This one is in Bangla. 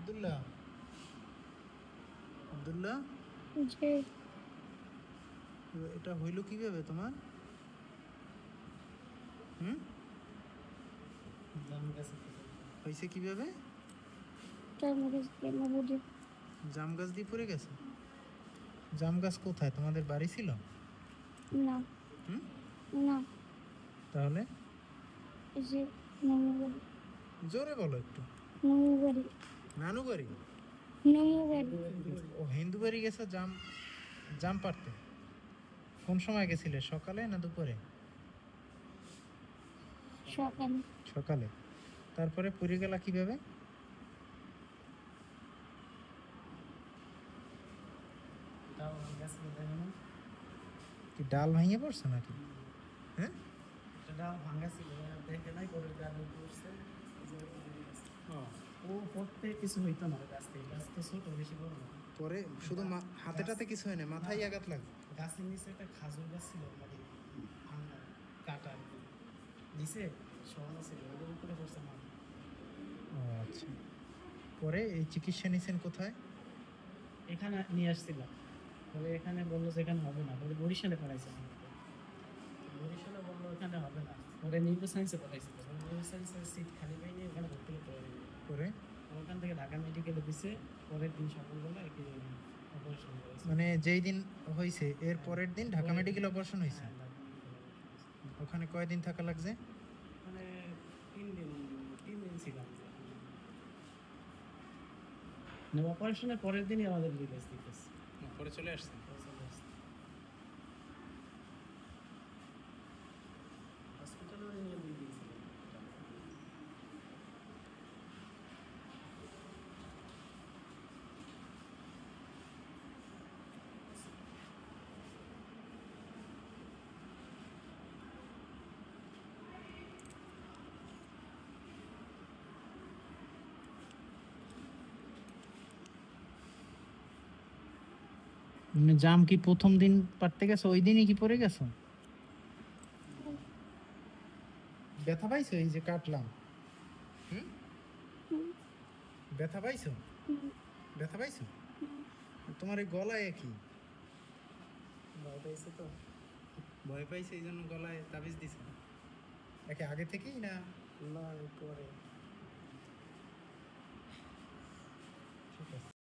আব্দুল্লাহ, আব্দুল্লাহ, জি। এটা হইল কিভাবে তোমার? হুম, হয়েছে কিভাবে? জাম গাছ দিয়ে পড়ে গেছে? জাম গাছ কোথায়? তোমাদের বাড়ি ছিল? না হুম, না, তাহলে এই যে নানু বাড়ি, জোরে বলো একটু। নানু বাড়ি, নানু বাড়ি? নানু বাড়ি। ও হিন্দু বাড়ি গেছো জাম জাম পাড়তে? কোন সময় গেছিলে, সকালে না দুপুরে? সকালে। সকালে। তারপরে পড়ে গেলা কিভাবে? কি ডাল ভেঙে পড়ছে নাকি? হ্যাঁ, ডাল ভাঙা ছিল, দেখে নাই করে ডালে পড়ছে। ও পড়তে কিছু হইতো না, গাছ থেকে, গাছ তো ছোট, বেশি বড় না। পরে শুধু হাতেটাতে কিছু হয় না, মাথায় আঘাত লাগে? গাছের নিচে একটা খাজুর গাছ ছিল, মানে ভাঙা কাটা আর কি, নিচে সরানো ছিল, ওদের উপরে পড়ছে মাটি। ও আচ্ছা। পরে এই চিকিৎসা নিছেন কোথায়? এখানে নিয়ে আসছিলাম, তবে এখানে বললো যে এখানে হবে না, বলে বরিশালে পাঠাইছে আমাকে। বরিশালে বললো এখানে হবে না, ওরে নিউরো সায়েন্সে পাঠাইছিল, নিউরো সায়েন্সের সিট খালি পাইনি, ওখানে ভর্তি করতে পারিনি। পরে ওখান থেকে ঢাকা মেডিকেলে দিছে, পরের দিন সকালবেলা একই অপারেশন করেছে। মানে যেই দিন হয়েছে এর পরের দিন ঢাকা মেডিকেল অপারেশন হয়েছে? হ্যাঁ, ঢাকা medical operation। ওখানে কয়দিন থাকা লাগছে? মানে 3 দিন ছিলাম। মানে অপারেশনের পরের দিনই আমাদের রিলিজ দিতেছে। পরে চলে আসছে? হসপিটালে নিয়ে দিয়ে দিয়েছিলাম। জাম কি প্রথম দিন পারতে গেছো, ওই দিনই কি পড়ে গেছো? ব্যথা পাইছো এই যে কাটলাম? হুম, ব্যথা পাইছো? ব্যথা পাইছো? তোমার এই গলায় কি ভয় পাইছে তো। ভয় পাইছে এই জন্য গলায় তাবিজ দিছে? একে আগে থেকেই না? না, পরে। ঠিক আছে।